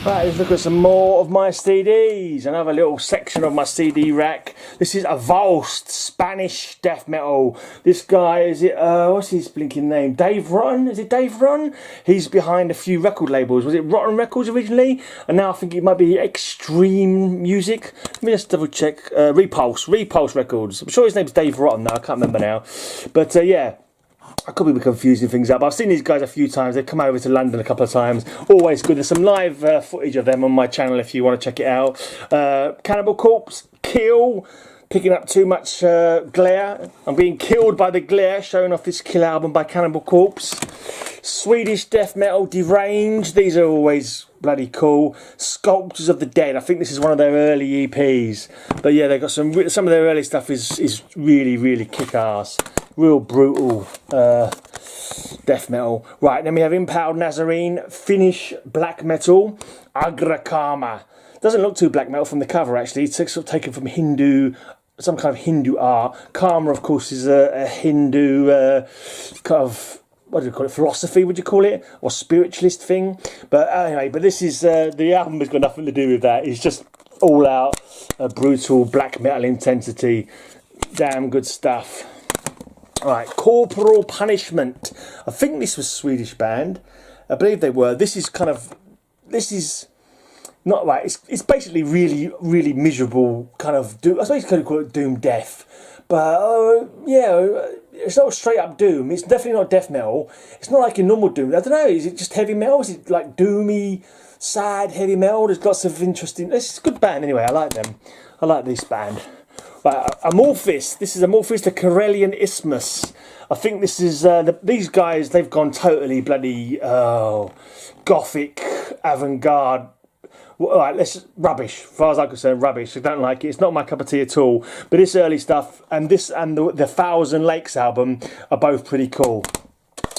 Right, let's look at some more of my CDs. Another little section of my CD rack. This is a vast Spanish death metal. This guy, is it, what's his blinking name? Dave Rotten? Is it Dave Rotten? He's behind a few record labels. Was it Rotten Records originally? And now I think it might be Extreme Music. Let me just double check. Repulse Records. I'm sure his name's Dave Rotten now, I can't remember now. But yeah. I could be confusing things up. I've seen these guys a few times. They've come over to London a couple of times. Always good. There's some live footage of them on my channel if you want to check it out. Cannibal Corpse, Kill, picking up too much glare. I'm being killed by the glare, showing off this Kill album by Cannibal Corpse. Swedish death metal, Deranged. These are always bloody cool. Sculptures of the Dead. I think this is one of their early EPs. But yeah, they've got some of their early stuff is really, really kick-ass. Real brutal death metal. Right, then we have Impaled Nazarene, Finnish black metal, Agra Karma. Doesn't look too black metal from the cover actually. It's sort of taken from Hindu, some kind of Hindu art. Karma, of course, is a Hindu kind of, what do you call it, philosophy, would you call it? Or spiritualist thing. But anyway, but this is, the album has got nothing to do with that. It's just all out brutal black metal intensity. Damn good stuff. Right, Corporal Punishment. I think this was a Swedish band. I believe they were. This is not right. It's basically really, really miserable kind of doom. I suppose you could call it doom death. But yeah, it's not straight up doom. It's definitely not death metal. It's not like a normal doom. I don't know. Is it just heavy metal? Is it like doomy, sad heavy metal? There's lots of interesting. It's a good band anyway. I like them. I like this band. Right, Amorphis. This is Amorphis, the Karelian Isthmus. I think this is these guys. They've gone totally bloody gothic, avant-garde. Right, rubbish. As far as I'm concerned, rubbish. I don't like it. It's not my cup of tea at all. But this early stuff and the Thousand Lakes album are both pretty cool.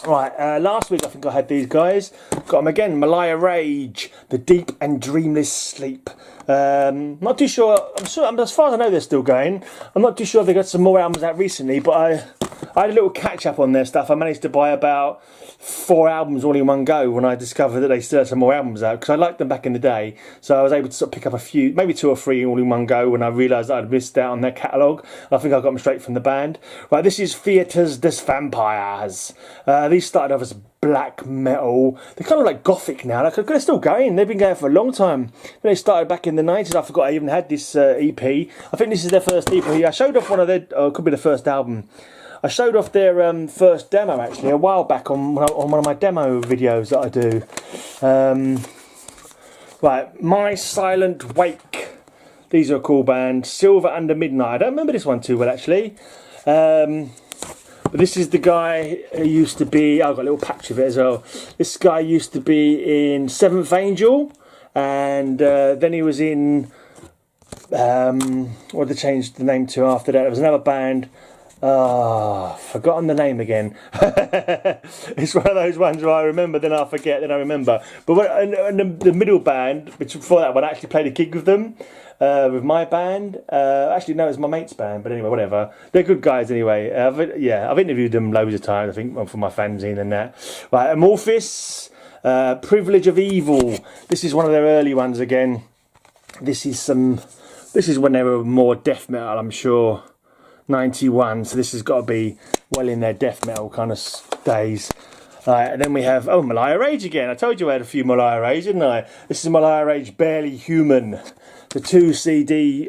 Right, last week I think I had these guys. Got them again. Malaya Rage, The Deep and Dreamless Sleep. Not too sure. As far as I know, they're still going. I'm not too sure they got some more albums out recently, but I had a little catch up on their stuff. I managed to buy about 4 albums all in one go when I discovered that they still had some more albums out, because I liked them back in the day. So I was able to sort of pick up a few, maybe 2 or 3 all in one go when I realised that I'd missed out on their catalogue. I think I got them straight from the band. Right, this is Theatres des Vampires. These started off as black metal. They're kind of like gothic now. Like, they're still going. They've been going for a long time. They started back in the 90s. I forgot I even had this EP. I think this is their first EP. I showed off one of their, it could be the first album. I showed off their first demo actually a while back on one of my demo videos that I do. Right, My Silent Wake. These are a cool band. Silver Under Midnight. I don't remember this one too well actually. But this is the guy who used to be, I've got a little patch of it as well. This guy used to be in Seventh Angel, and then he was in, what did they change the name to after that? There was another band, forgotten the name again. It's one of those ones where I remember, then I forget, then I remember. But the middle band, which before that one, I actually played a gig with them. With my band, actually no, it was my mate's band, but anyway, whatever. They're good guys anyway. I've interviewed them loads of times, I think, for my fanzine and that. Right, Amorphis, Privilege of Evil. This is one of their early ones again. This is when they were more death metal, I'm sure. 91, so this has got to be well in their death metal kind of days. Right, and then we have, Malaya Rage again. I told you I had a few Malaya Rage, didn't I? This is Malaya Rage, Barely Human. The 2 CD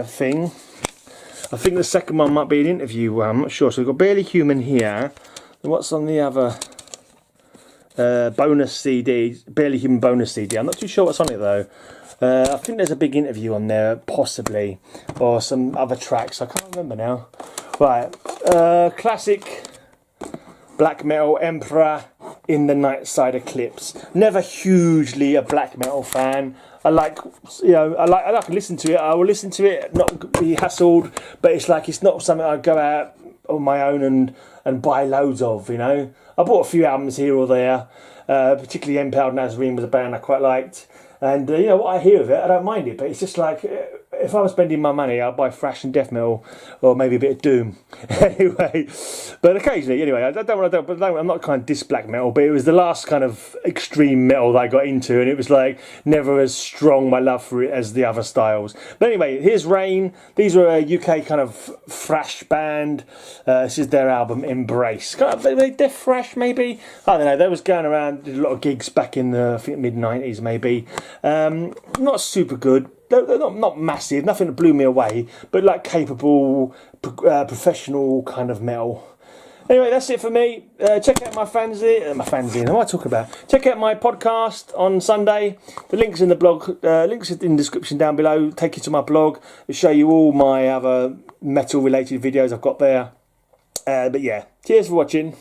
thing. I think the second one might be an interview one, I'm not sure. So we've got Barely Human here. And what's on the other bonus CD? Barely Human bonus CD. I'm not too sure what's on it though. I think there's a big interview on there, possibly. Or some other tracks, I can't remember now. Right, classic black metal, Emperor in the Nightside Eclipse. Never hugely a black metal fan. I like to listen to it. I will listen to it, not be hassled, but it's not something I go out on my own and buy loads of, you know. I bought a few albums here or there, particularly Impaled Nazarene was a band I quite liked. And what I hear of it, I don't mind it, but it's just like, if I was spending my money, I'd buy thrash and death metal, or maybe a bit of doom. Anyway, but occasionally, anyway, I'm not kind of diss black metal, but it was the last kind of extreme metal that I got into, and it was like never as strong my love for it as the other styles. But anyway, here's Rain. These are a UK kind of thrash band. This is their album Embrace. Kind of death thrash, maybe. I don't know. They was going around, did a lot of gigs back in the, I think, mid-90s, maybe. Not super good. They're not massive, nothing that blew me away, but like capable, professional kind of metal. Anyway, that's it for me. Check out my fanzine. What am I talking about? Check out my podcast on Sunday. The link's in the blog. Links in the description down below. Take you to my blog. It'll show you all my other metal-related videos I've got there. But yeah, cheers for watching.